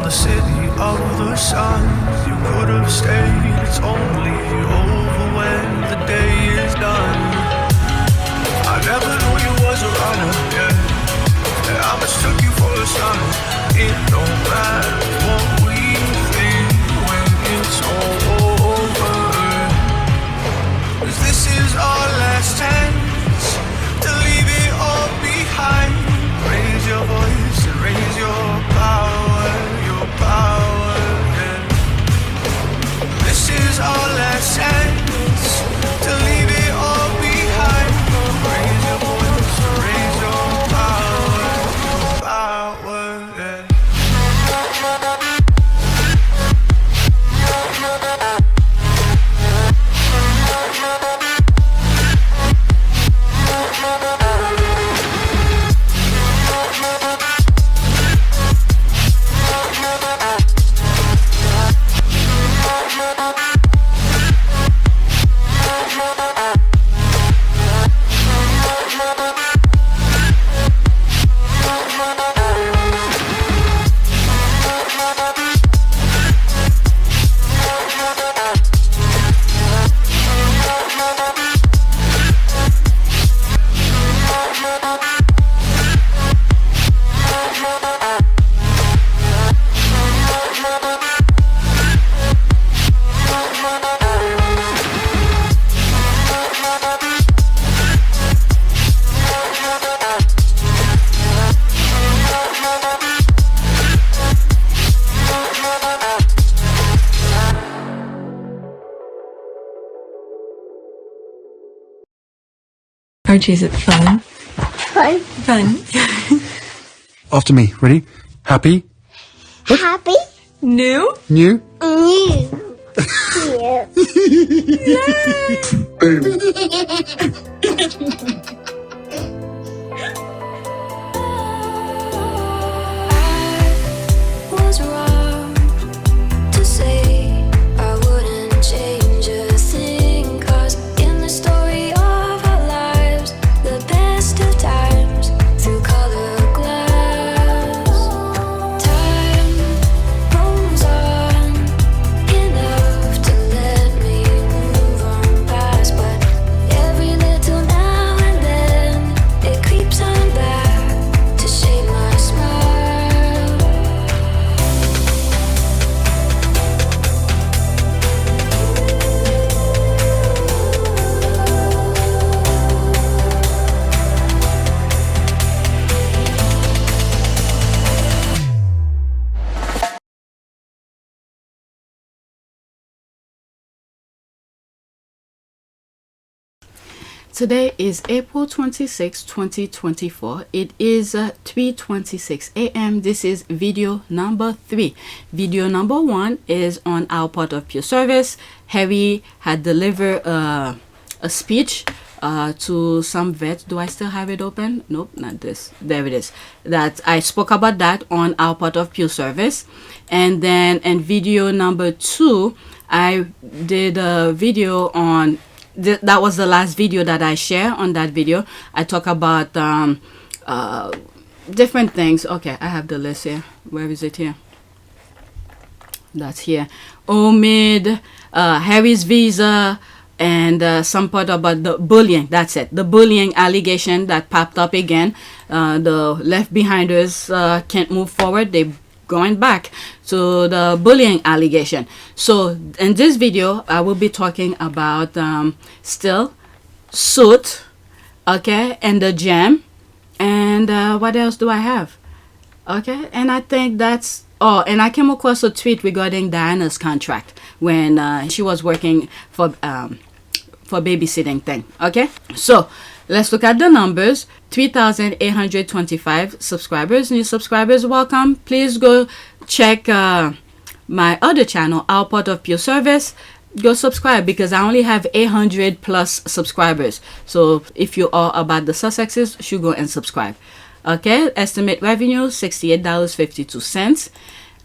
the city of the sun. You could have stayed, it's only over when the day is done. I never knew you was a runner, yeah. I mistook you for a son. It don't matter what we think when it's all over. 'Cause this is our last chance to leave it all behind. Raise your voice and raise your power, yeah. This is our last chance to leave it all behind. Raise your voice and raise your power, yeah. Archie, is it fun? Fun. Fun. After me. Ready? Happy? Happy. New? New? New. Was wrong to say I wouldn't change a thing, 'cause in the story of our lives, the best of times through color glass, time moves on enough to let me move on past, but every little now and then it creeps on back to shape my smile. Today is April 26, 2024. It is 3:26 a.m. This is video number 3. Video number 1 is on our part of pure service. Harry had delivered a speech to some vets. Do I still have it open? Nope, not this. There it is. That I spoke about that on our part of pure service. And then in video number 2, I did a video on that was the last video that I share. On that video I talk about different things. Okay, I have the list here. Where is it? Here. That's here. Omid, Harry's visa, and some part about the bullying. That's it. The bullying allegation that popped up again. The left behinders can't move forward. They going back to the bullying allegation. So in this video I will be talking about still suit, okay, and the gem, and what else do I have? Okay, and I think that's and I came across a tweet regarding Diana's contract when she was working for babysitting thing. Okay, so let's look at the numbers. 3,825 subscribers. New subscribers, welcome. Please go check my other channel, Our Part of Pure Service. Go subscribe, because I only have 800 plus subscribers. So if you are about the Sussexes, you should go and subscribe. Okay, estimate revenue $68.52.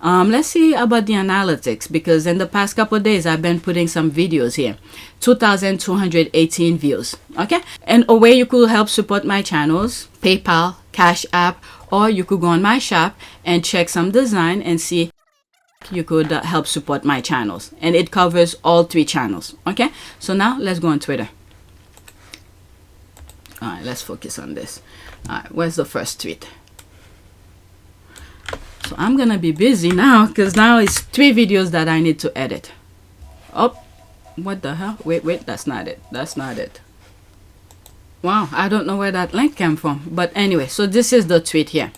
Let's see about the analytics, because in the past couple of days I've been putting some videos here. 2,218 views. Okay, and a way you could help support my channels: PayPal, Cash App, or you could go on my shop and check some design and see you could help support my channels, and it covers all 3 channels. Okay, so now let's go on Twitter. All right, let's focus on this. All right, where's the first tweet? So I'm gonna be busy now because now it's 3 videos that I need to edit. Oh, what the hell? Wait, that's not it. That's not it. Wow, I don't know where that link came from. But anyway, so this is the tweet here.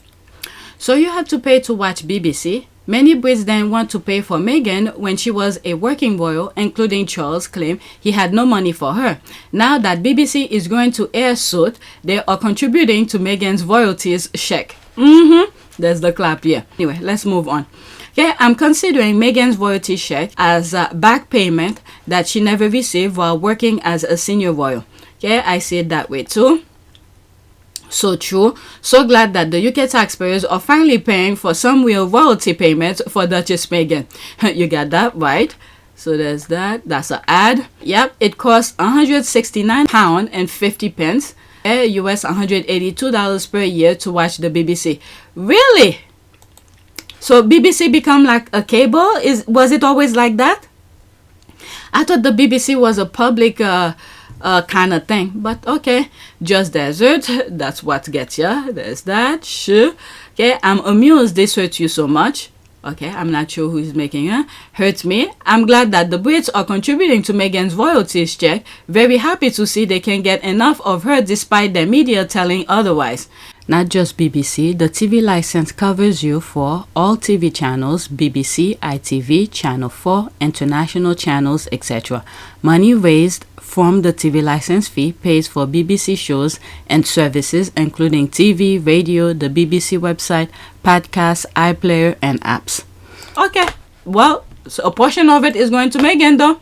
So you have to pay to watch BBC. Many Brits then want to pay for Meghan when she was a working royal, including Charles claimed he had no money for her. Now that BBC is going to air Suit, they are contributing to Meghan's royalties check. There's the clap here. Anyway, let's move on. Okay, I'm considering Meghan's royalty check as a back payment that she never received while working as a senior royal. Okay, I see it that way too. So true. So glad that the UK taxpayers are finally paying for some real royalty payments for Duchess Meghan. You got that right. So there's that. That's an ad. Yep, it costs £169.50, US $182 per year to watch the BBC. Really? So BBC become like a cable? Was it always like that? I thought the BBC was a public kind of thing, but okay, just desert, that's what gets ya. There's that. Sure. Okay, I'm amused this hurts you so much. Okay, I'm not sure who's making it. Hurts me. I'm glad that the Brits are contributing to Meghan's royalties check. Very happy to see they can get enough of her despite the media telling otherwise. Not just BBC, the TV license covers you for all TV channels, BBC, ITV, Channel 4, international channels, etc. Money raised from the TV license fee pays for BBC shows and services including TV, radio, the BBC website, podcasts, iPlayer, and apps. Okay, well, so a portion of it is going to Meghan though.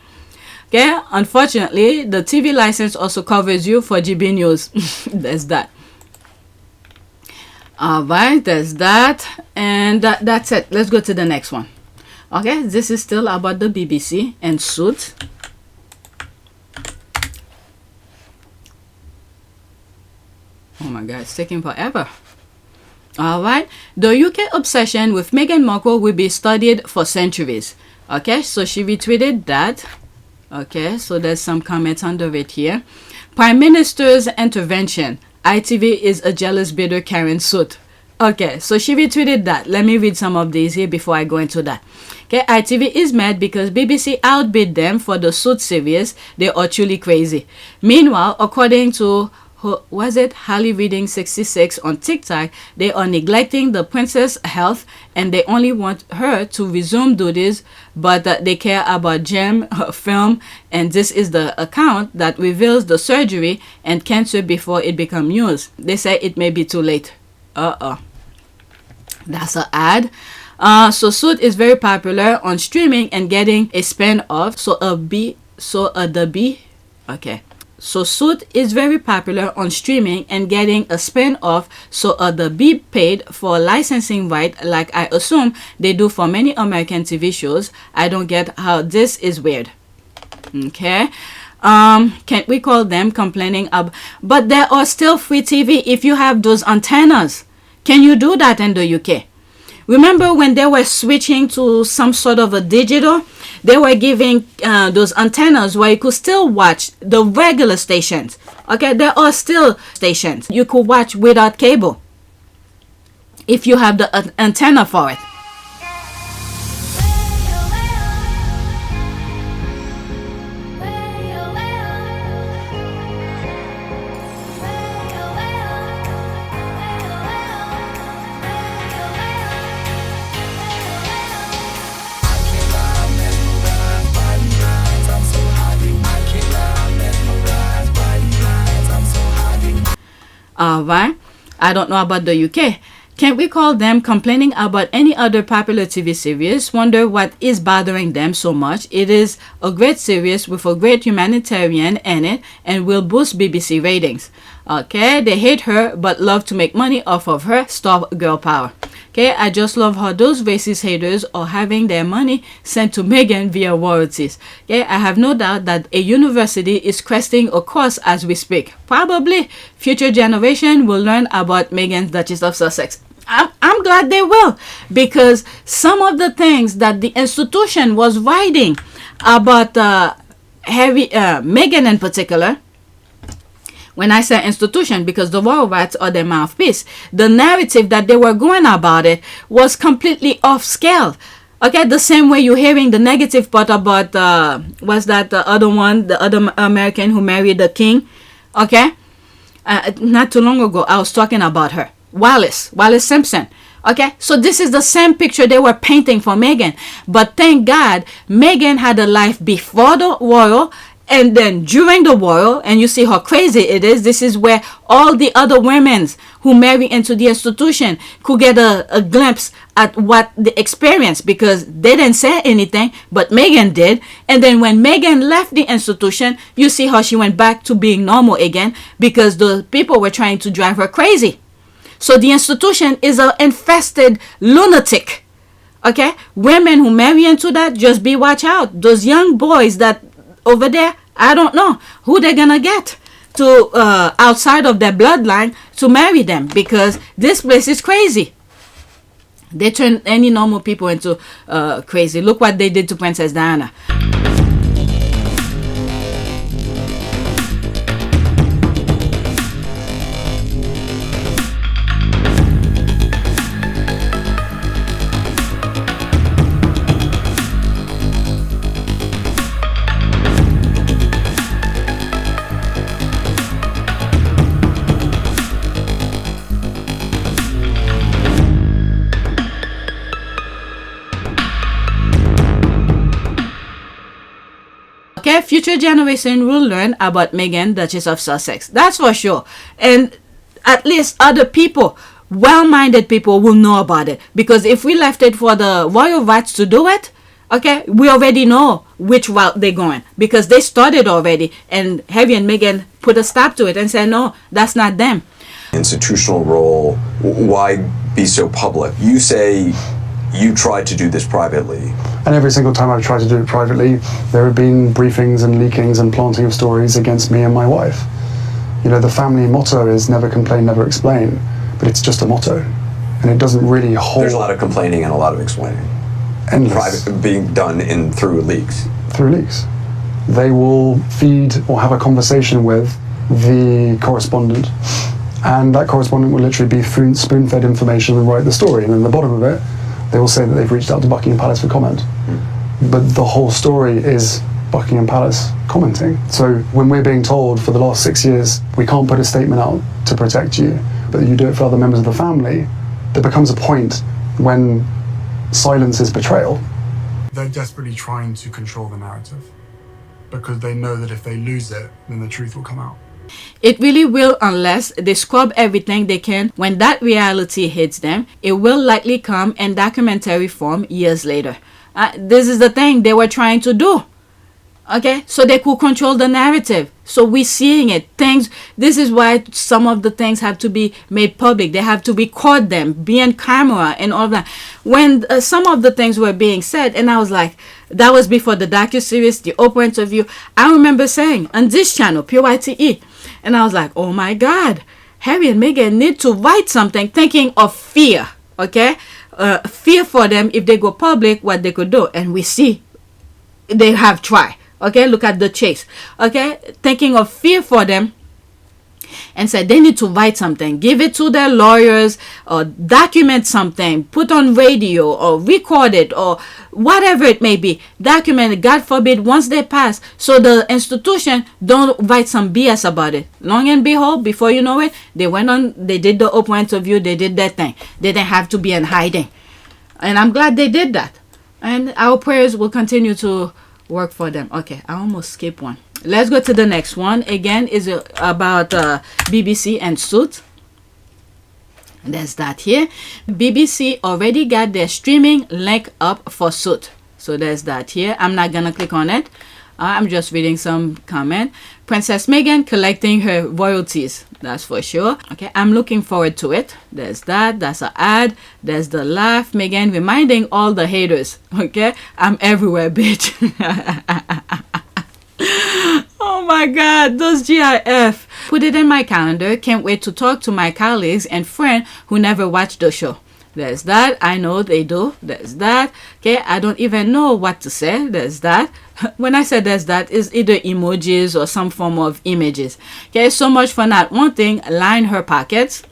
Okay, unfortunately, the TV license also covers you for GB News. There's that. Alright, there's that, and that's it. Let's go to the next one. Okay, this is still about the BBC and Suits. Oh my god, it's taking forever. Alright, the UK obsession with Meghan Markle will be studied for centuries. Okay, so she retweeted that. Okay, so there's some comments under it here. Prime Minister's intervention. ITV is a jealous bidder carrying Suit. Okay, so she retweeted that. Let me read some of these here before I go into that. Okay, ITV is mad because BBC outbid them for the Suit series. They are truly crazy. Meanwhile, according to was it Holly Reading 66 on TikTok, they are neglecting the princess' health and they only want her to resume duties, but they care about Gem film, and this is the account that reveals the surgery and cancer before it becomes news. They say it may be too late. That's an ad. So Suit is very popular on streaming and getting a spin-off. Okay. So Suit is very popular on streaming and getting a spin-off, so the be paid for licensing right like I assume they do for many American TV shows. I don't get how this is weird. Okay. Can't we call them complaining but there are still free TV if you have those antennas. Can you do that in the UK? Remember when they were switching to some sort of a digital? They were giving those antennas where you could still watch the regular stations. Okay, there are still stations you could watch without cable if you have the antenna for it. Alright, I don't know about the UK. Can't we call them complaining about any other popular TV series? Wonder what is bothering them so much. It is a great series with a great humanitarian in it and will boost BBC ratings. Okay, they hate her but love to make money off of her. Star girl power. Okay, I just love how those racist haters are having their money sent to Meghan via royalties. Okay, I have no doubt that a university is cresting a course as we speak. Probably future generation will learn about Meghan's Duchess of Sussex. I'm glad they will, because some of the things that the institution was writing about Meghan in particular. When I say institution, because the royal rights are their mouthpiece, the narrative that they were going about it was completely off scale. Okay, the same way you're hearing the negative part about was that the other one, the other American who married the king. Okay, not too long ago I was talking about her, Wallis Simpson. Okay, so this is the same picture they were painting for Meghan. But thank God, Meghan had a life before the royal and then during the royal, and you see how crazy it is. This is where all the other women who marry into the institution could get a glimpse at what the experience, because they didn't say anything, but Meghan did. And then when Meghan left the institution, you see how she went back to being normal again, because the people were trying to drive her crazy. So the institution is an infested lunatic. Okay, women who marry into that, just be watch out. Those young boys that over there, I don't know who they're gonna get to outside of their bloodline to marry them, because this place is crazy. They turn any normal people into crazy. Look what they did to Princess Diana. Okay, future generation will learn about Meghan, Duchess of Sussex. That's for sure. And at least other people, well-minded people, will know about it. Because if we left it for the royal rights to do it, okay, we already know which route they're going. Because they started already. And Harry and Meghan put a stop to it and said, no, that's not them. Institutional role, why be so public? You say you tried to do this privately. And every single time I've tried to do it privately, there have been briefings and leakings and planting of stories against me and my wife. You know, the family motto is never complain, never explain, but it's just a motto. And it doesn't really hold. There's a lot of complaining and a lot of explaining. Endless. Private being done through leaks. Through leaks. They will feed or have a conversation with the correspondent, and that correspondent will literally be spoon-fed information and write the story. And in the bottom of it, they will say that they've reached out to Buckingham Palace for comment. But the whole story is Buckingham Palace commenting. So when we're being told for the last 6 years, we can't put a statement out to protect you, but you do it for other members of the family, there becomes a point when silence is betrayal. They're desperately trying to control the narrative because they know that if they lose it, then the truth will come out. It really will, unless they scrub everything they can. When that reality hits them, it will likely come in documentary form years later. This is the thing they were trying to do. Okay, so they could control the narrative. So we're seeing it. This is why some of the things have to be made public. They have to record them, be on camera and all that. When some of the things were being said, and I was like, that was before the docuseries, the Oprah interview. I remember saying on this channel, PYTE, and I was like, oh my God, Harry and Meghan need to write something, thinking of fear, okay? Fear for them if they go public, what they could do. And we see they have tried. Okay, look at the chase. Okay, thinking of fear for them, and said they need to write something, give it to their lawyers, or document something, put on radio or record it or whatever it may be. Document it, God forbid, once they pass, so the institution don't write some BS about it. Long and behold, before you know it, they went on, they did the Oprah interview, they did their thing. They didn't have to be in hiding. And I'm glad they did that. And our prayers will continue to work for them. Okay, I almost skipped one. Let's go to the next one. Again, is about BBC and Suits. There's that here. BBC already got their streaming link up for Suits. So there's that here. I'm not gonna click on it. I'm just reading some comment. Princess Meghan collecting her royalties. That's for sure. Okay, I'm looking forward to it. There's that. That's an ad. There's the laugh. Meghan reminding all the haters. Okay, I'm everywhere, bitch. Oh my God, those GIF put it in my calendar. Can't wait to talk to my colleagues and friend who never watched the show. There's that. I know they do. There's that. Okay, I don't even know what to say. There's that. When I said there's that, it's either emojis or some form of images. Okay, so much for not wanting line her pockets.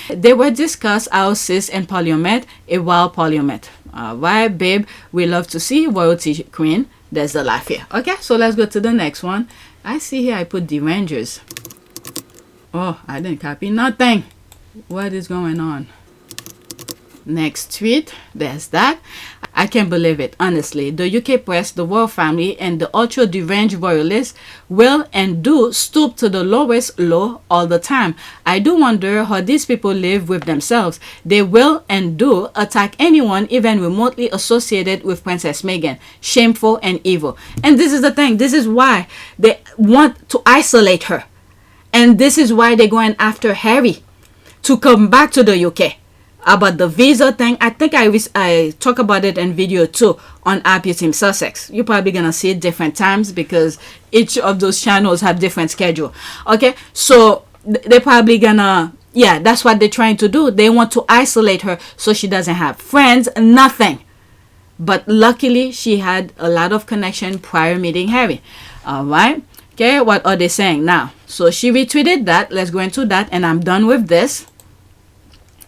They were discussed our sis and Parliament, a wild Parliament. Alright, babe, we love to see royalty queen. There's the laugh here. Okay, so let's go to the next one. I see here I put Derangers. Oh, I didn't copy nothing. What is going on? Next tweet, there's that. I can't believe it, honestly. The UK press, the royal family, and the ultra deranged royalists will and do stoop to the lowest low all the time. I do wonder how these people live with themselves. They will and do attack anyone even remotely associated with Princess Meghan. Shameful and evil. And this is the thing. This is why they want to isolate her. And this is why they're going after Harry to come back to the UK. About the visa thing, I think I talk about it in video 2 on Team Sussex. You're probably gonna see it different times because each of those channels have different schedule. Okay, so they're probably gonna, yeah, that's what they're trying to do. They want to isolate her so she doesn't have friends, nothing. But luckily, she had a lot of connection prior meeting Harry. All right. Okay, what are they saying now? So she retweeted that. Let's go into that, and I'm done with this.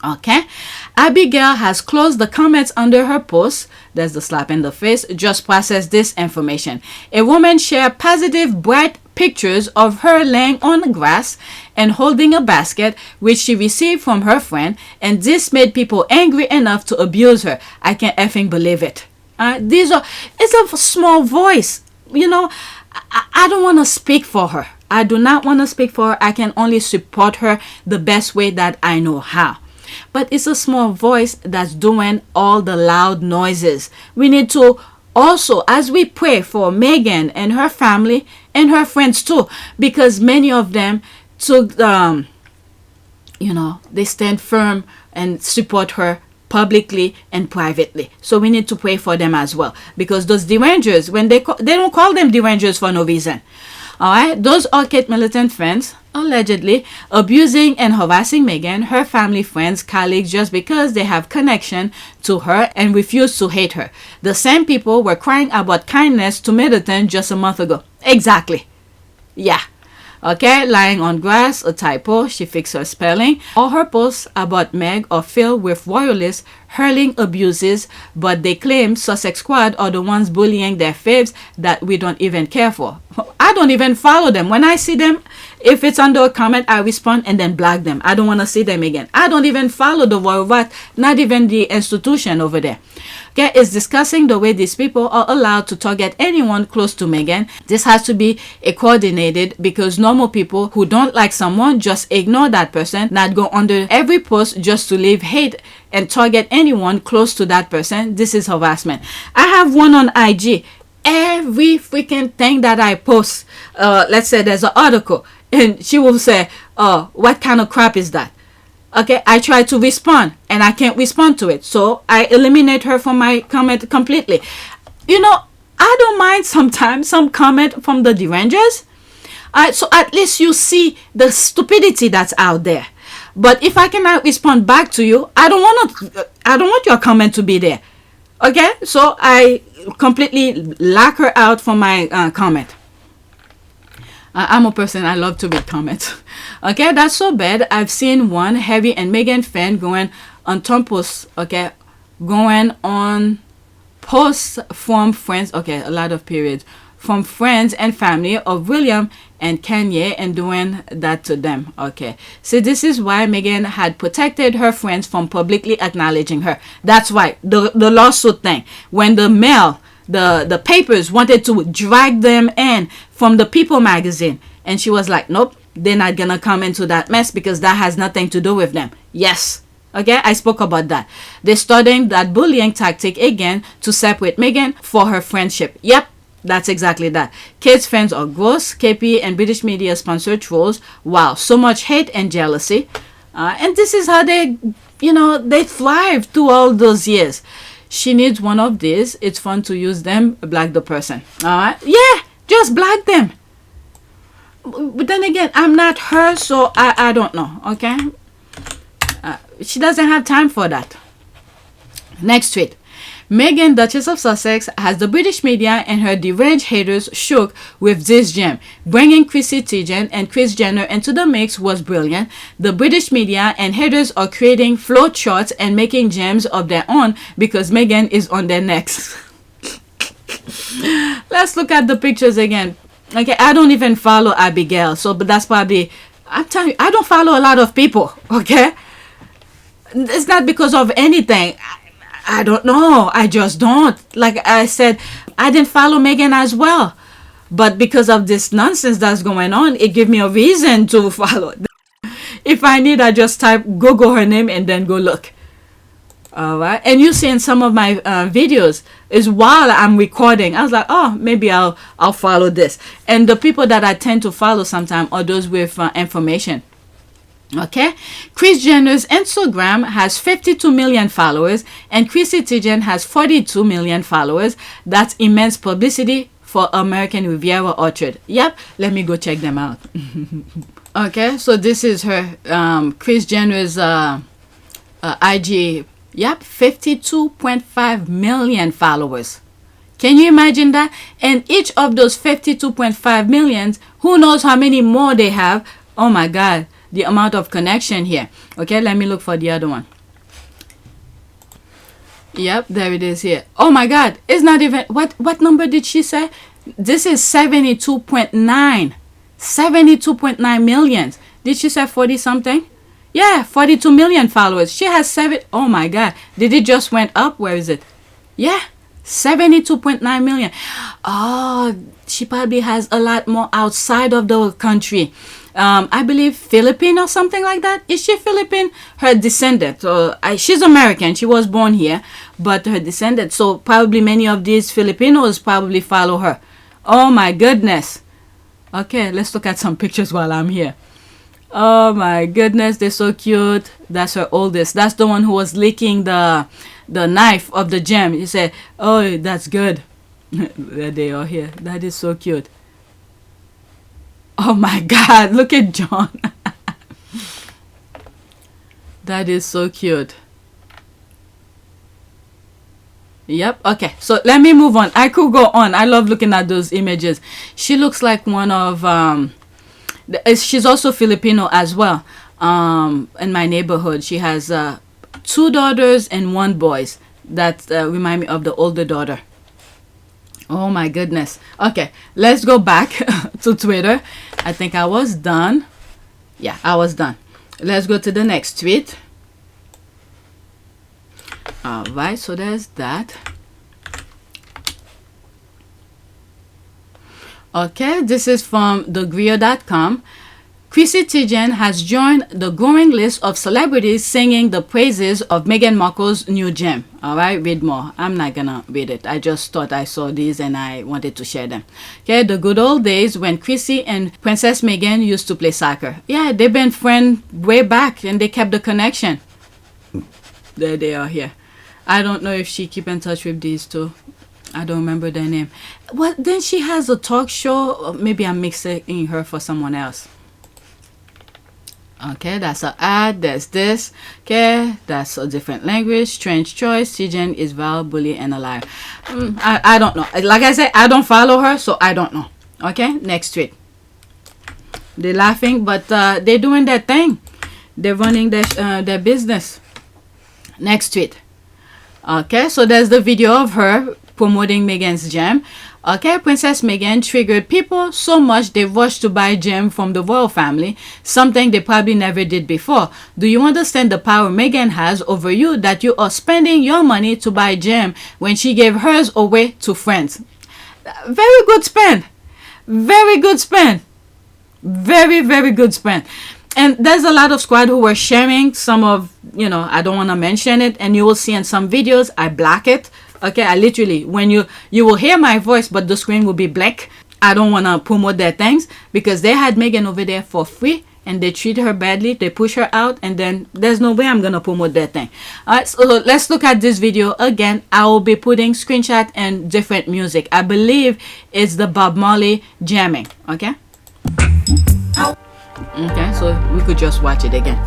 Okay, Abigail has closed the comments under her post. There's the slap in the face. Just process this information. A woman shared positive, bright pictures of her laying on grass and holding a basket, which she received from her friend, and this made people angry enough to abuse her. I can't effing believe it. It's a small voice. You know, I don't want to speak for her. I do not want to speak for her. I can only support her the best way that I know how. But it's a small voice that's doing all the loud noises. We need to also, as we pray for Meghan and her family and her friends too, because many of them took, they stand firm and support her publicly and privately. So we need to pray for them as well, because those derangers, when they don't call them derangers for no reason. All right, those are Kate militant friends allegedly abusing and harassing Meghan, her family, friends, colleagues, just because they have connection to her and refuse to hate her. The same people were crying about kindness to Middleton just a month ago. Exactly. Yeah. Okay, lying on grass, a typo, she fixed her spelling. All her posts about Meg are filled with royalists hurling abuses, but they claim Sussex Squad are the ones bullying their faves that we don't even care for. I don't even follow them. When I see them, if it's under a comment, I respond and then block them. I don't want to see them again. I don't even follow the Royal Vat, not even the institution over there. Okay, it's discussing the way these people are allowed to target anyone close to Meghan. This has to be coordinated, because normal people who don't like someone just ignore that person, not go under every post just to leave hate and target anyone close to that person. This is harassment. I have one on IG. Every freaking thing that I post, let's say there's an article, and she will say, oh, what kind of crap is that? Okay, I try to respond and I can't respond to it, so I eliminate her from my comment completely. You know, I don't mind sometimes some comment from the derangers. So at least you see the stupidity that's out there. But if I cannot respond back to you, I don't want your comment to be there. Okay, so I completely lock her out from my comment. I'm a person, I love to read comments. Okay, that's so bad. I've seen one Harry and Meghan fan going on posts, okay, going on posts from friends, okay, a lot of periods, from friends and family of William and Kanye, and doing that to them. Okay, so this is why Meghan had protected her friends from publicly acknowledging her. That's why the lawsuit thing, when the mail, the papers wanted to drag them in from the People magazine, and she was like, nope, they're not gonna come into that mess because that has nothing to do with them. Yes, okay, I spoke about that. They're starting that bullying tactic again to separate Meghan for her friendship. Yep, that's exactly that. Kate's fans are gross. KP and British media sponsored trolls. Wow, so much hate and jealousy, and this is how they thrive through all those years. She needs one of these. It's fun to use them. Block the person. All right. Yeah, just block them. But then again, I'm not her, so I don't know. Okay, she doesn't have time for that. Next tweet. Meghan, Duchess of Sussex, has the British media and her deranged haters shook with this gem. Bringing Chrissy Teigen and KJenner into the mix was brilliant. The British media and haters are creating float charts and making gems of their own because Meghan is on their necks. Let's look at the pictures again. Okay, I don't even follow Abigail, so but that's probably, I'm telling you, I don't follow a lot of people. Okay, it's not because of anything. I don't know. I just don't. Like I said, I didn't follow Meghan as well. But because of this nonsense that's going on, it gave me a reason to follow. If I need, I just type, Google her name and then go look. Alright. And you see in some of my videos, is while I'm recording, I was like, oh, maybe I'll follow this. And the people that I tend to follow sometimes are those with information. Okay, KJenner's Instagram has 52 million followers and Chrissy Teigen has 42 million followers. That's immense publicity for American Riviera Orchard. Yep, let me go check them out. Okay, so this is her KJenner's IG. Yep, 52.5 million followers. Can you imagine that? And each of those 52.5 millions, who knows how many more they have? Oh my God. The amount of connection here. Okay, let me look for the other one. Yep, there it is here. Oh my God, it's not even, what number did she say? This is 72.9. 72.9 millions. Did she say 40 something? Yeah, 42 million followers. She has 7. Oh my God, did it just went up? Where is it? Yeah, 72.9 million. Oh, she probably has a lot more outside of the country. I believe Philippine or something like that. Is she Philippine? Her descendant. She's American. She was born here, but her descendant. So probably many of these Filipinos probably follow her. Oh my goodness. Okay, let's look at some pictures while I'm here. Oh my goodness, they're so cute. That's her oldest. That's the one who was licking the knife of the gem. He said, oh, that's good. There they are here. That is so cute. Oh my God, look at John. That is so cute. Yep, okay. So let me move on. I could go on. I love looking at those images. She looks like one of, she's also Filipino as well. In my neighborhood, she has 2 daughters and 1 boy. That remind me of the older daughter. Oh my goodness. Okay, let's go back to Twitter. I think I was done. Yeah, I was done. Let's go to the next tweet. All right, so there's that. Okay, this is from thegrio.com. Chrissy Teigen has joined the growing list of celebrities singing the praises of Meghan Markle's new gem. All right, read more. I'm not gonna read it. I just thought I saw these and I wanted to share them. Okay, the good old days when Chrissy and Princess Meghan used to play soccer. Yeah, they've been friends way back and they kept the connection. There they are here. I don't know if she keep in touch with these two. I don't remember their name. Well, then she has a talk show. Maybe I'm mixing her for someone else. Okay, that's an ad. There's this. Okay, that's a different language. Strange choice. Teigen is vile, bully, and alive. I don't know. Like I said, I don't follow her, so I don't know. Okay, next tweet. They're laughing, but they're doing their thing. They're running their business. Next tweet. Okay, so there's the video of her promoting Meghan's gem. Okay, Princess Meghan triggered people so much they rushed to buy gem from the royal family, something they probably never did before. Do you understand the power Meghan has over you that you are spending your money to buy gem when she gave hers away to friends? Very good spend. Very good spend. Very, very good spend. And there's a lot of squad who were sharing some of, you know, I don't want to mention it, and you will see in some videos, I black it. Okay, I literally, when you will hear my voice, but the screen will be black. I don't want to promote their things because they had Meghan over there for free and they treat her badly. They push her out and then there's no way I'm going to promote their thing. All right, so let's look at this video again. I will be putting screenshot and different music. I believe it's the Bob Marley jamming. Okay. Okay, so we could just watch it again.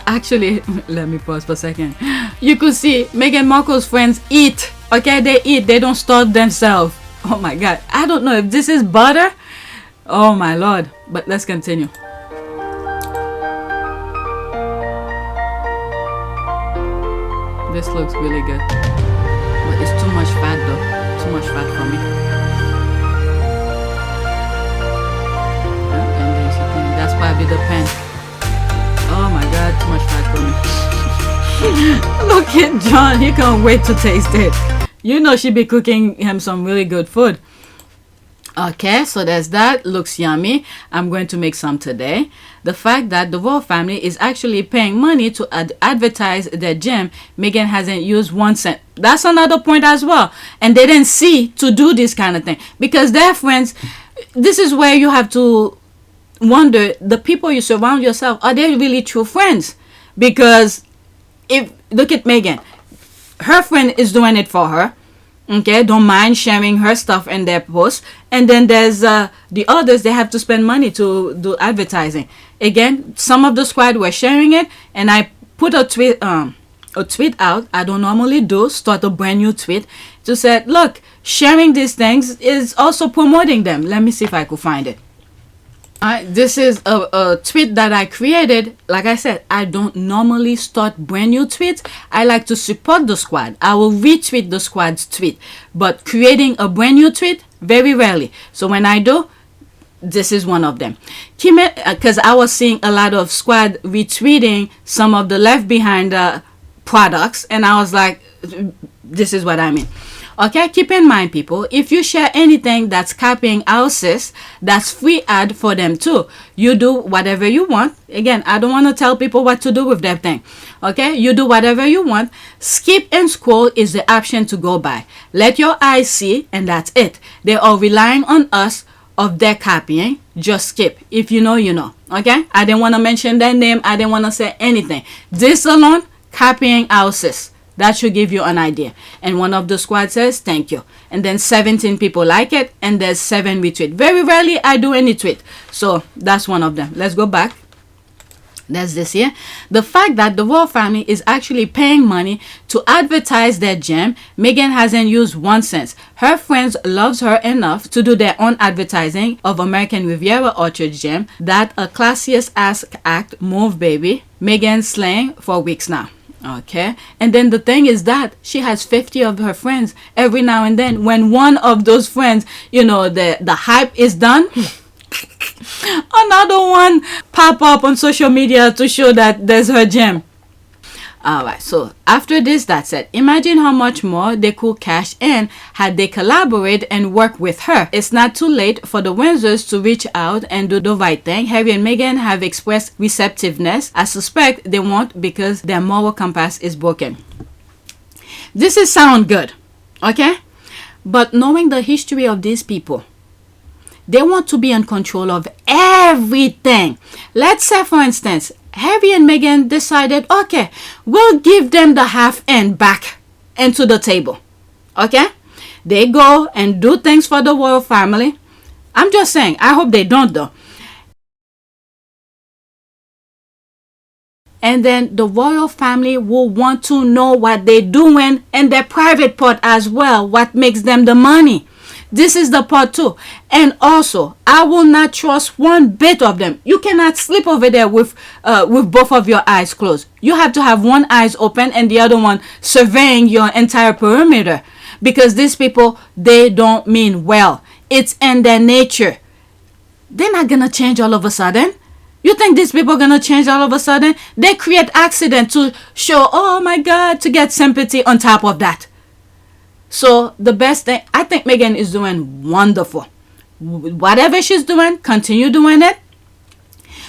Actually, let me pause for a second. You could see Meghan Markle's friends eat. Okay, they eat. They don't starve themselves. Oh my God. I don't know if this is butter. Oh my Lord. But let's continue. This looks really good. But it's too much fat though. Too much fat for me. And then she can, that's probably the pan. Oh my God, too much fat for me. Look at John, he can't wait to taste it. You know she be cooking him some really good food. Okay, so there's that. Looks yummy. I'm going to make some today. The fact that the royal family is actually paying money to advertise their gem. Meghan hasn't used 1 cent. That's another point as well. And they didn't see to do this kind of thing. Because their friends, this is where you have to wonder, the people you surround yourself, are they really true friends? Because if look at Meghan, her friend is doing it for her, okay, don't mind sharing her stuff in their posts, and then there's the others, they have to spend money to do advertising. Again, some of the squad were sharing it, and I put a tweet out. I don't normally do, start a brand new tweet to say, look, sharing these things is also promoting them. Let me see if I could find it. This is a tweet that I created. Like I said, I don't normally start brand new tweets. I like to support the squad. I will retweet the squad's tweet, but creating a brand new tweet, very rarely. So when I do, this is one of them. Because I was seeing a lot of squad retweeting some of the left behind products, and I was like, this is what I mean. Okay, keep in mind, people, if you share anything that's copying our sis, that's free ad for them too. You do whatever you want. Again, I don't want to tell people what to do with their thing. Okay, you do whatever you want. Skip and scroll is the option to go by. Let your eyes see, and that's it. They are relying on us of their copying. Just skip. If you know, you know. Okay, I didn't want to mention their name. I didn't want to say anything. This alone, copying our sis. That should give you an idea. And one of the squad says, thank you. And then 17 people like it. And there's 7 retweet. Very rarely I do any tweet. So that's one of them. Let's go back. There's this here. The fact that the royal family is actually paying money to advertise their gem. Meghan hasn't used 1 cent. Her friends loves her enough to do their own advertising of American Riviera Orchard gem. That a classiest ass act move, baby. Meghan slaying for weeks now. Okay, and then the thing is that she has 50 of her friends. Every now and then, when one of those friends, you know, the hype is done, another one pop up on social media to show that there's her gem. Alright, so after this, that's it. Imagine how much more they could cash in had they collaborate and work with her. It's not too late for the Windsors to reach out and do the right thing. Harry and Meghan have expressed receptiveness. I suspect they won't because their moral compass is broken. This is sound good, okay? But knowing the history of these people, they want to be in control of everything. Let's say, for instance, Harry and Meghan decided, okay, we'll give them the half end back into the table. Okay? They go and do things for the royal family. I'm just saying, I hope they don't though. And then the royal family will want to know what they're doing in their private part as well, what makes them the money. This is the part 2. And also, I will not trust one bit of them. You cannot sleep over there with both of your eyes closed. You have to have one eye open and the other one surveying your entire perimeter. Because these people, they don't mean well. It's in their nature. They're not going to change all of a sudden. You think these people are going to change all of a sudden? They create accident to show, oh my God, to get sympathy on top of that. So the best thing, I think Meghan is doing wonderful. Whatever she's doing, continue doing it.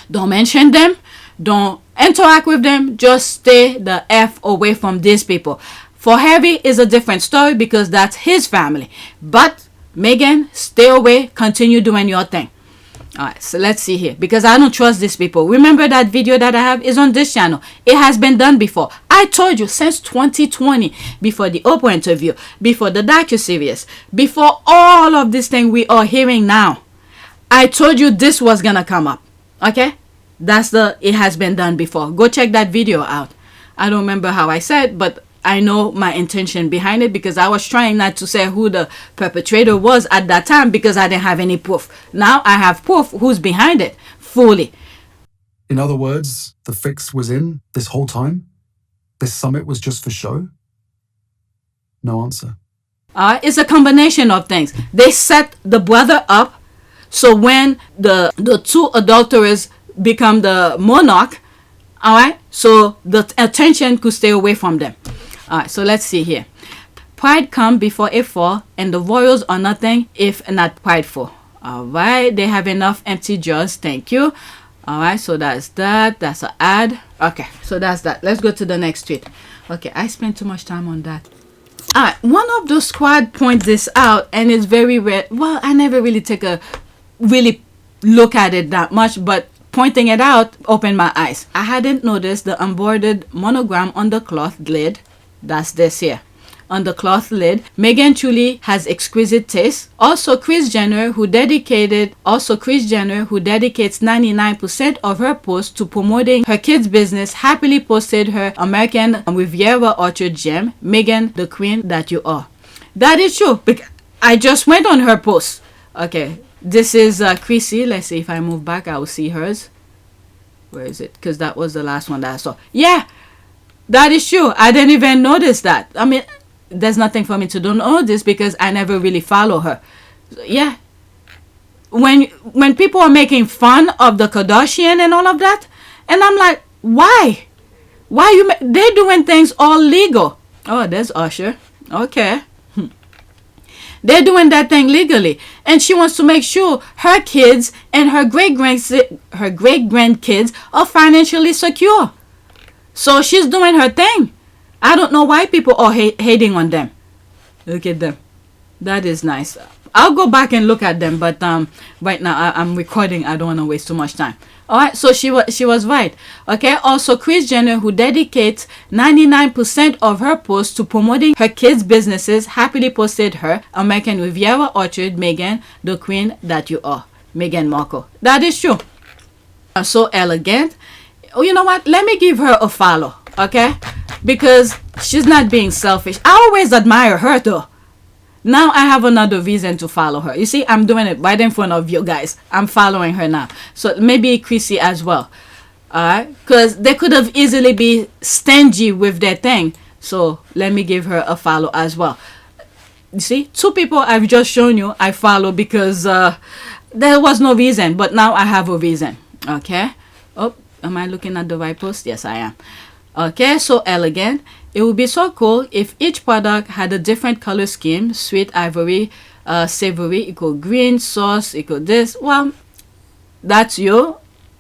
Don't mention them. Don't interact with them, just stay the F away from these people. For Harry is a different story because that's his family. But Meghan, stay away, continue doing your thing. Alright, so let's see here, because I don't trust these people. Remember that video that I have is on this channel. It has been done before. I told you since 2020, before the Oprah interview, before the docu-series, before all of this thing we are hearing now, I told you this was gonna come up. Okay, it has been done before. Go check that video out. I don't remember how I said, but I know my intention behind it, because I was trying not to say who the perpetrator was at that time because I didn't have any proof. Now I have proof who's behind it fully. In other words, the fix was in this whole time? This summit was just for show? No answer. It's a combination of things. They set the brother up so when the two adulterers become the monarch, all right, so the attention could stay away from them. All right, so let's see here. Pride come before a fall, and the royals are nothing if not prideful. All right, they have enough empty jars. Thank you. All right, so that's that. That's an ad. Okay, so that's that. Let's go to the next tweet. Okay, I spent too much time on that. All right, one of the squad points this out, and it's very rare. Well, I never really really look at it that much, but pointing it out opened my eyes. I hadn't noticed the embroidered monogram on the cloth lid. That's this here. On the cloth lid, Meghan truly has exquisite taste. Also, Kris Jenner, who dedicates 99% of her posts to promoting her kids' business, happily posted her American Riviera Orchard gem, Meghan, the queen that you are. That is true. I just went on her post. Okay, this is Chrissy. Let's see if I move back, I will see hers. Where is it? Because that was the last one that I saw. Yeah, that is true. I didn't even notice that. I mean, there's nothing for me to don't know this because I never really follow her. So, yeah. When people are making fun of the Kardashian and all of that, and I'm like, why? They're doing things all legal. Oh, there's Usher. Okay. They're doing that thing legally, and she wants to make sure her kids and her great grandkids are financially secure. So she's doing her thing. I don't know why people are hating on them. Look at them. That is nice. I'll go back and look at them, but right now I'm recording. I don't want to waste too much time. All right, so she was right. Okay. Also, Kris Jenner, who dedicates 99% of her posts to promoting her kids' businesses, happily posted her American Riviera Orchard, Meghan, the queen that you are, Meghan Markle. That is true. So elegant. Oh, you know what? Let me give her a follow, okay? Because she's not being selfish. I always admire her though. Now I have another reason to follow her. You see, I'm doing it right in front of you guys. I'm following her now. So maybe Chrissy as well. Alright? Because they could have easily be stingy with their thing. So let me give her a follow as well. You see, two people I've just shown you I follow because there was no reason. But now I have a reason. Okay? Oh, am I looking at the right post? Yes, I am. Okay, so elegant. It would be so cool if each product had a different color scheme. Sweet ivory, savory equal green, sauce equal this. Well, that's you.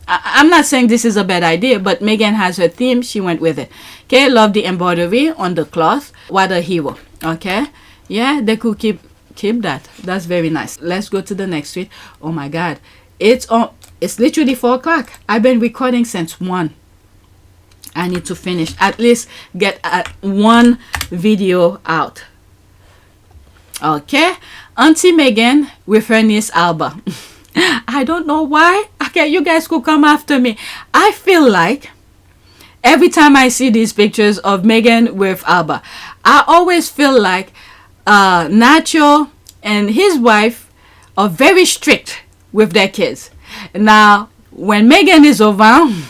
I'm not saying this is a bad idea, but Meghan has her theme. She went with it. Okay, love the embroidery on the cloth. What a hero. Okay, yeah, they could keep that. That's very nice. Let's go to the next tweet. Oh my God, it's literally 4 o'clock. I've been recording since 1. I need to finish, at least get one video out. Okay, Auntie Meghan with her niece Alba. I don't know why. Okay, you guys could come after me. I feel like every time I see these pictures of Meghan with Alba, I always feel like Nacho and his wife are very strict with their kids. Now, when Meghan is around,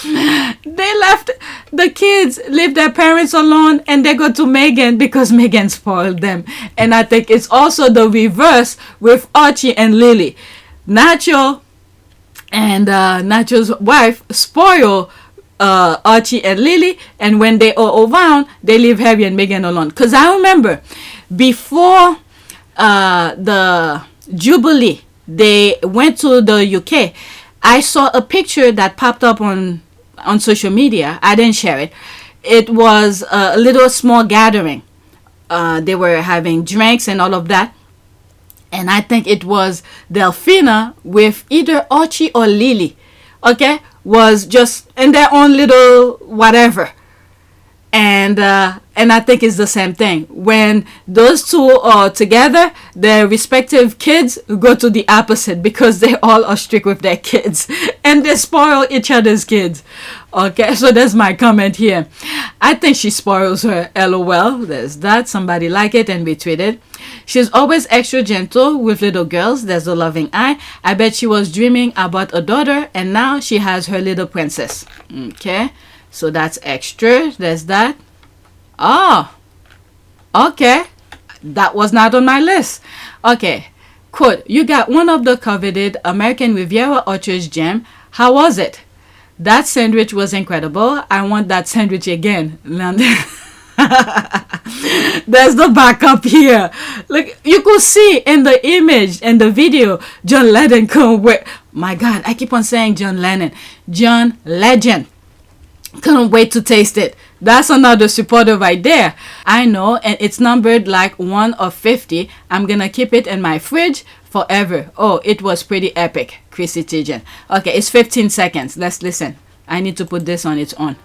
they left the kids, leave their parents alone, and they go to Meghan because Meghan spoiled them. And I think it's also the reverse with Archie and Lily. Nacho and Nacho's wife spoil Archie and Lily, and when they are around, they leave Harry and Meghan alone. Because I remember before the Jubilee, they went to the UK. I saw a picture that popped up on social media. I didn't share it. It was a little small gathering. They were having drinks and all of that. And I think it was Delphina with either Archie or Lily. Okay? Was just in their own little whatever. And I think it's the same thing. When those two are together, their respective kids go to the opposite because they all are strict with their kids and they spoil each other's kids. Okay, so that's my comment here. I think she spoils her. LOL. There's that. Somebody like it and retweet it. She's always extra gentle with little girls. There's a loving eye. I bet she was dreaming about a daughter and now she has her little princess. Okay. So that's extra. There's that. Oh, okay. That was not on my list. Okay. Quote, you got one of the coveted American Riviera Orchards gem. How was it? That sandwich was incredible. I want that sandwich again. There's the backup here. Like you could see in the image and the video, John Lennon couldn't wait. My God, I keep on saying John Lennon. John Legend. Couldn't wait to taste it. That's another supporter right there. I know, and it's numbered like 1 of 50. I'm gonna keep it in my fridge forever. Oh, it was pretty epic. Chrissy Teigen. Okay, it's 15 seconds. Let's listen. I need to put this on its own.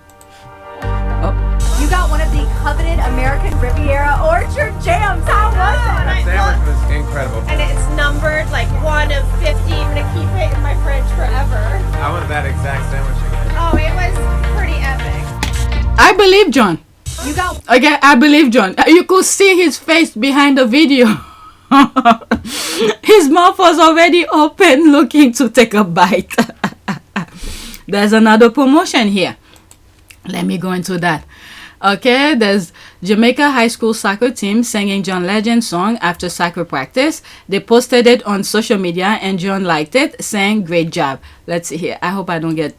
Oh. You got one of the coveted American Riviera Orchard jams. How was it? That sandwich was incredible. And it's numbered like 1 of 50. I'm gonna keep it in my fridge forever. I want that exact sandwich again. Oh, it was pretty epic. I believe John. You got Okay, I believe John. You could see his face behind the video. His mouth was already open looking to take a bite. There's another promotion here. Let me go into that. Okay, there's Jamaica High School soccer team singing John Legend's song after soccer practice. They posted it on social media and John liked it, saying great job. Let's see here. I hope I don't get...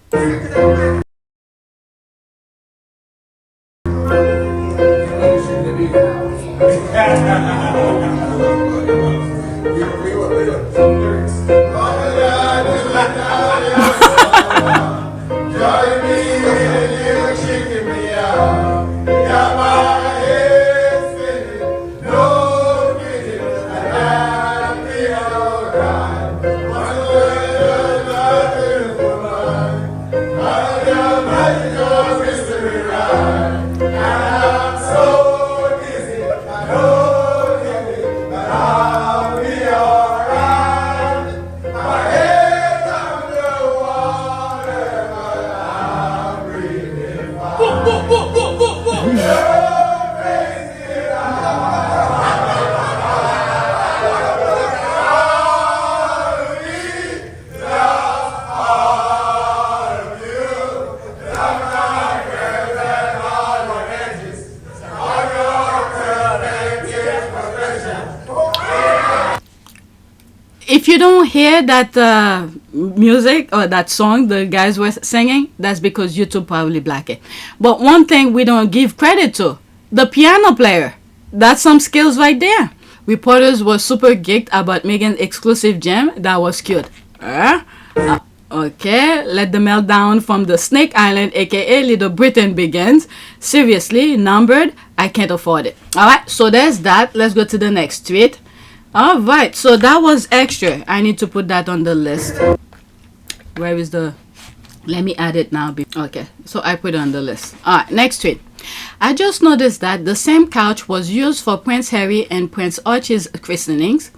If you don't hear that music or that song the guys were singing, that's because YouTube probably black it. But one thing we don't give credit to, the piano player. That's some skills right there. Reporters were super geeked about Meghan's exclusive gem. That was cute. Okay, let the meltdown from the Snake Island, aka Little Britain, begins. Seriously, numbered, I can't afford it. Alright, so there's that. Let's go to the next tweet. Alright, so that was extra. I need to put that on the list. Where is the... Let me add it now. Okay, so I put it on the list. Alright, next tweet. I just noticed that the same couch was used for Prince Harry and Prince Archie's christenings.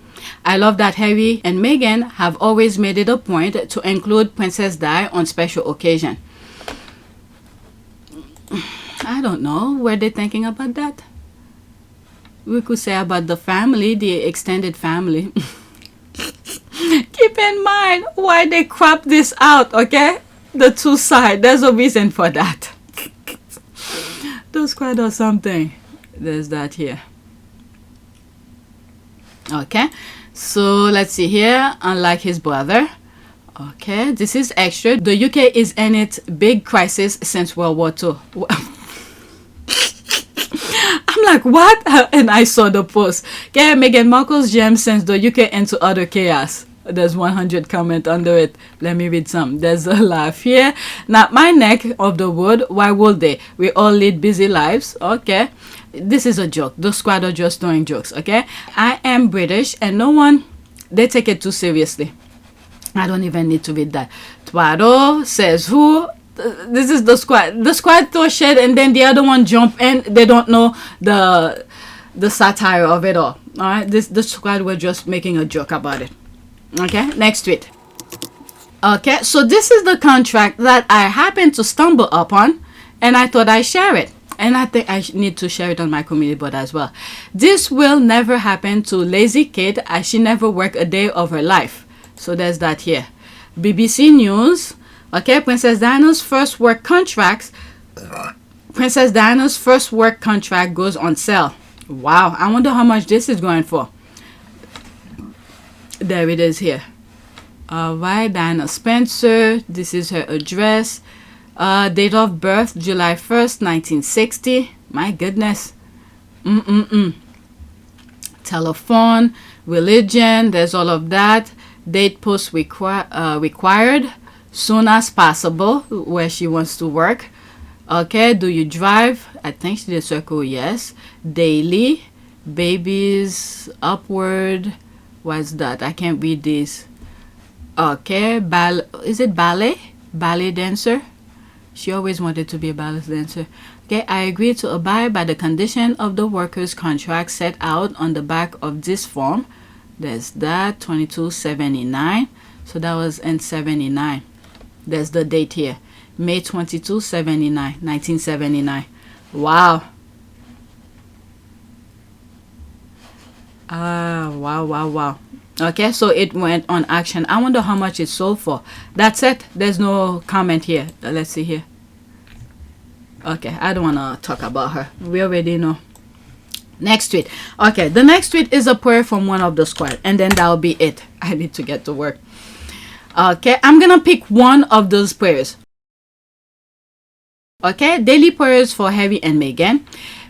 I love that Harry and Meghan have always made it a point to include Princess Di on special occasion. I don't know. Were they thinking about that? We could say about the family, the extended family. Keep in mind why they cropped this out, okay? The two sides. There's a reason for that. Those quite or something. There's that here. Okay. So let's see here. Unlike his brother. Okay. This is extra. The UK is in its big crisis since World War II. I'm like, what? And I saw the post. Okay, Meghan Markle's gem sends the UK into utter chaos. There's 100 comment under it. Let me read some. There's a laugh here. Not my neck of the wood. Why would they? We all lead busy lives. Okay. This is a joke. The squad are just doing jokes. Okay. I am British and no one, they take it too seriously. I don't even need to read that. Tuaro says who? This is the squad. The squad throw shit and then the other one jump in. They don't know the satire of it all. Alright. The squad were just making a joke about it. Okay, next tweet. Okay, so this is the contract that I happened to stumble upon and I thought I'd share it. And I think I need to share it on my community board as well. This will never happen to lazy kid as she never worked a day of her life. So there's that here. BBC News. Okay, Princess Diana's first work contract goes on sale. Wow, I wonder how much this is going for. There it is here. Alright, Diana Spencer. This is her address. Date of birth, July 1st, 1960. My goodness. Telephone, religion, there's all of that. Date post required. Soon as possible, where she wants to work. Okay, do you drive? I think she did circle yes. Daily. Babies, upward. What's that? I can't read this. Okay, is it ballet? Ballet dancer? She always wanted to be a ballet dancer. Okay, I agree to abide by the condition of the workers' contract set out on the back of this form. There's that, 2279. So that was in 79. There's the date here. May 22, 79, 1979. Wow. Wow. Okay, so it went on action. I wonder how much it sold for. That's it. There's no comment here. Let's see here. Okay, I don't want to talk about her. We already know. Next tweet. Okay, the next tweet is a prayer from one of the squad. And then that'll be it. I need to get to work. Okay, I'm going to pick one of those prayers. Okay, daily prayers for Harry and Meghan.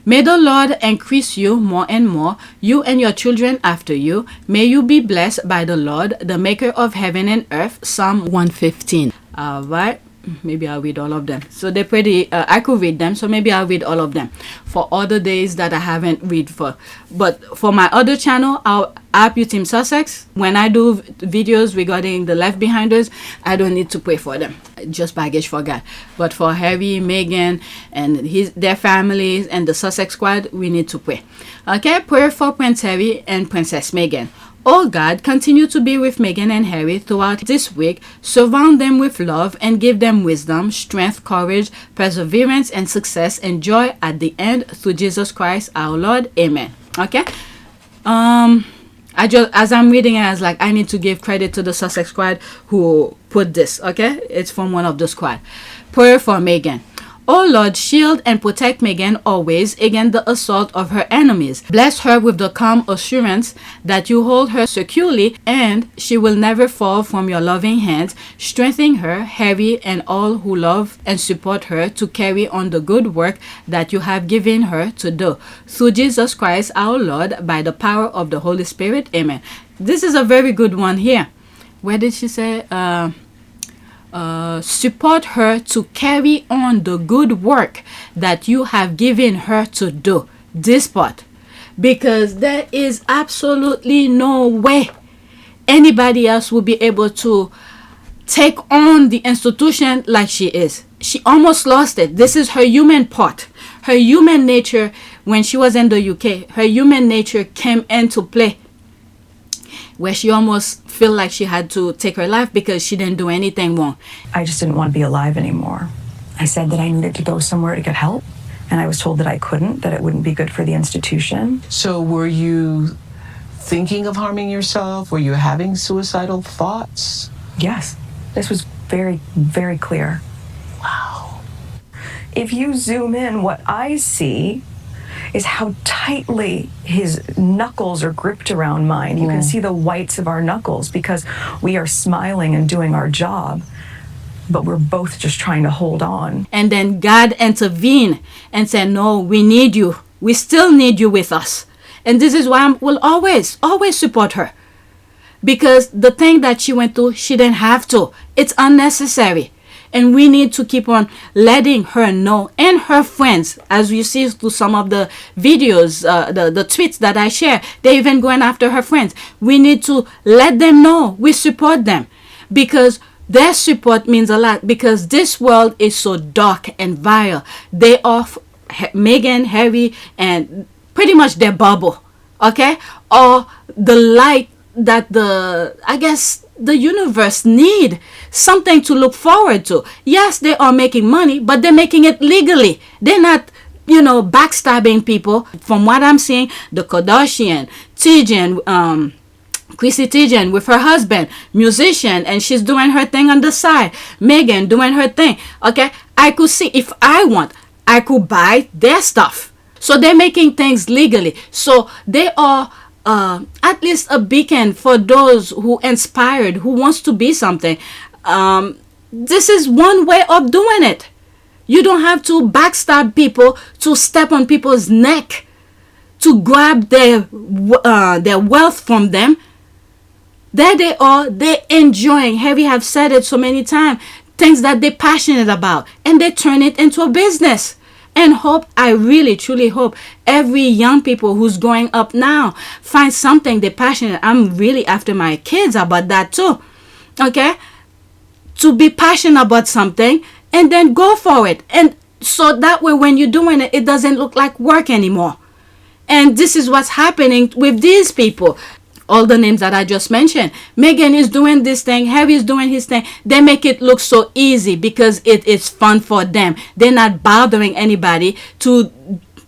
May the Lord increase you more and more, you and your children after you. May you be blessed by the Lord, the maker of heaven and earth. Psalm 115. Alright, maybe I'll read all of them. So they're pretty, I could read them, so maybe I'll read all of them for other days that I haven't read for. But for my other channel, our PYTE Sussex, when I do videos regarding the left behinders, I don't need to pray for them. Just baggage for God. But for Harry, Meghan, and their families and the Sussex squad, we need to pray. Okay, prayer for Prince Harry and Princess Meghan. Oh God, continue to be with Meghan and Harry throughout this week. Surround them with love and give them wisdom, strength, courage, perseverance, and success and joy at the end through Jesus Christ our Lord. Amen. Okay. As I'm reading it, I was like, I need to give credit to the Sussex squad who put this. Okay, it's from one of the squad. Prayer for Meghan. Oh Lord, shield and protect Meghan always against the assault of her enemies. Bless her with the calm assurance that you hold her securely and she will never fall from your loving hands. Strengthen her, Harry, and all who love and support her to carry on the good work that you have given her to do. Through Jesus Christ our Lord, by the power of the Holy Spirit. Amen. This is a very good one here. Where did she say? Support her to carry on the good work that you have given her to do. This part, because there is absolutely no way anybody else will be able to take on the institution like she is. She almost lost it. This is her human part, her human nature. When she was in the UK, her human nature came into play, where she almost felt like she had to take her life because she didn't do anything wrong. I just didn't want to be alive anymore. I said that I needed to go somewhere to get help, and I was told that I couldn't, that it wouldn't be good for the institution. So were you thinking of harming yourself? Were you having suicidal thoughts? Yes. This was very, very clear. Wow. If you zoom in, what I see is how tightly his knuckles are gripped around mine. You can see the whites of our knuckles because we are smiling and doing our job, but we're both just trying to hold on. And then God intervened and said, no, we need you. We still need you with us. And this is why I will always support her. because the thing that she went through, she didn't have to. It's unnecessary. And we need to keep on letting her know, and her friends, as you see through some of the videos, the tweets that I share, they're even going after her friends. We need to let them know we support them, because their support means a lot, because this world is so dark and vile. They are Meghan, Harry, and pretty much their bubble, okay? Or the light that the universe need, something to look forward to. Yes, they are making money, but they're making it legally. They're not, backstabbing people. From what I'm seeing, the Kardashian, Teigen, Chrissy Teigen with her husband, musician, and she's doing her thing on the side. Meghan doing her thing. Okay, I could see, if I want, I could buy their stuff. So they're making things legally. So they are at least a beacon for those who inspired, who wants to be something. This is one way of doing it. You don't have to backstab people, to step on people's neck, to grab their wealth from them. There they are, they're enjoying. Harry have said it so many times, things that they're passionate about, and they turn it into a business. And I really truly hope every young people who's growing up now find something they're passionate. I'm really after my kids about that too. Okay? To be passionate about something and then go for it. And so that way when you're doing it, it doesn't look like work anymore. And this is what's happening with these people. All the names that I just mentioned. Meghan is doing this thing. Harry is doing his thing. They make it look so easy because it is fun for them. They're not bothering anybody to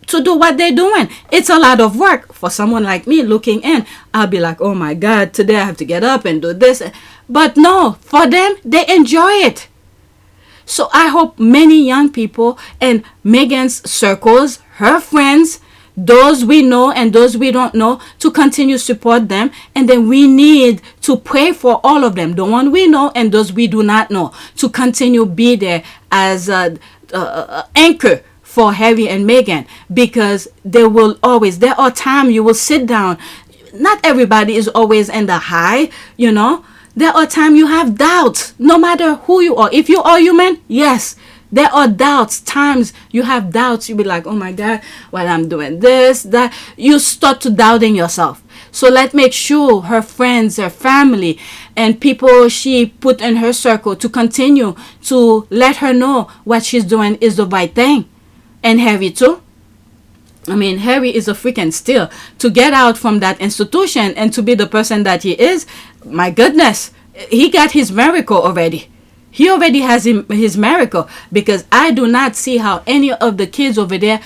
do what they're doing. It's a lot of work. For someone like me looking in, I'll be like, oh my God, today I have to get up and do this. But no, for them, they enjoy it. So I hope many young people and Meghan's circles, her friends, those we know and those we don't know, to continue support them. And then we need to pray for all of them, the one we know and those we do not know, to continue be there as an anchor for Harry and Meghan, because there are times you will sit down. Not everybody is always in the high, There are times you have doubts, no matter who you are. If you are human, yes. There are doubts, times you have doubts. You be like, oh my God, while I'm doing this, that. You start to doubting yourself. So let's make sure her friends, her family, and people she put in her circle to continue to let her know what she's doing is the right thing. And Harry too. I mean, Harry is a freaking steal. To get out from that institution and to be the person that he is, my goodness, he got his miracle already. He already has his miracle, because I do not see how any of the kids over there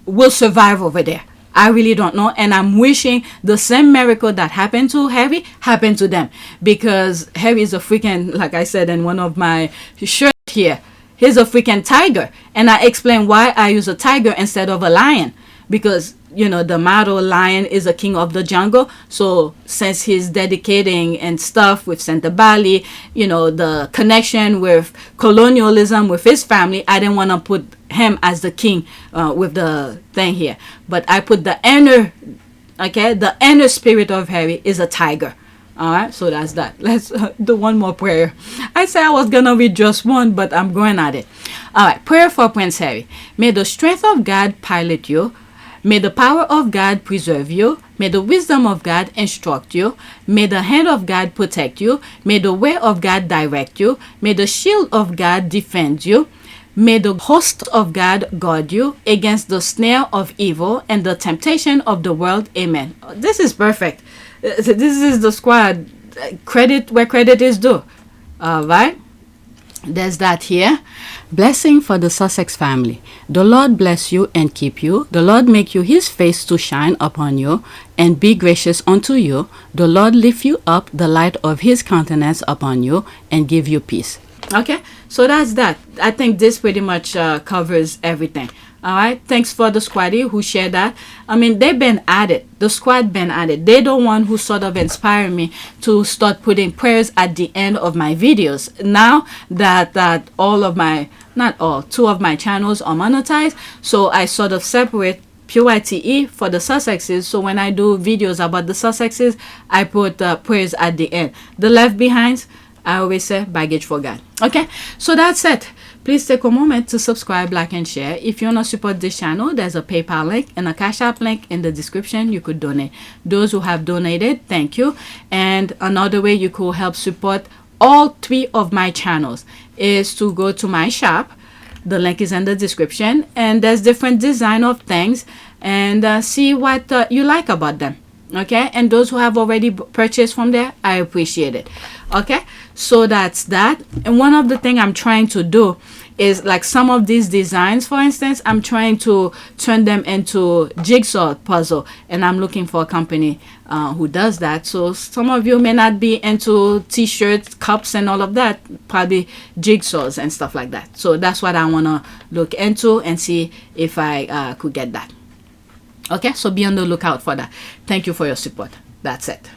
will survive over there. I really don't know. And I'm wishing the same miracle that happened to Harry happened to them, because Harry is a freaking, like I said in one of my shirts here, he's a freaking tiger. And I explain why I use a tiger instead of a lion, because the motto lion is a king of the jungle. So since he's dedicating and stuff with Santa Bali, the connection with colonialism with his family, I didn't want to put him as the king with the thing here. But I put the inner spirit of Harry is a tiger. All right, so that's that. Let's do one more prayer. I said I was gonna read just one, but I'm going at it. All right, prayer for Prince Harry. May the strength of God pilot you. May the power of God preserve you. May the wisdom of God instruct you. May the hand of God protect you. May the way of God direct you. May the shield of God defend you. May the host of God guard you against the snare of evil and the temptation of the world. Amen. This is perfect. This is the squad. Credit where credit is due. All right. There's that here. Blessing for the Sussex family. The Lord bless you and keep you. The Lord make you his face to shine upon you and be gracious unto you. The Lord lift you up the light of his countenance upon you and give you peace. Okay, so that's that. I think this pretty much covers everything. All right, thanks for the squaddy who shared that. I mean, they've been at it. The squad been at it. They're the one who sort of inspired me to start putting prayers at the end of my videos. Now that all of my, not all, 2 of my channels are monetized, so I sort of separate PYTE for the Sussexes. So when I do videos about the Sussexes, I put prayers at the end. The left behinds, I always say baggage for God. Okay, so that's it. Please take a moment to subscribe, like, and share. If you want to support this channel, there's a PayPal link and a Cash App link in the description. You could donate. Those who have donated, thank you. And another way you could help support all 3 of my channels is to go to my shop. The link is in the description, and there's different design of things, and see what you like about them. Okay, and those who have already purchased from there, I appreciate it. Okay, so that's that. And one of the things I'm trying to do is, like, some of these designs, for instance, I'm trying to turn them into jigsaw puzzle, and I'm looking for a company who does that. So some of you may not be into t-shirts, cups, and all of that, probably jigsaws and stuff like that. So that's what I want to look into and see if I could get that. Okay, so be on the lookout for that. Thank you for your support. That's it.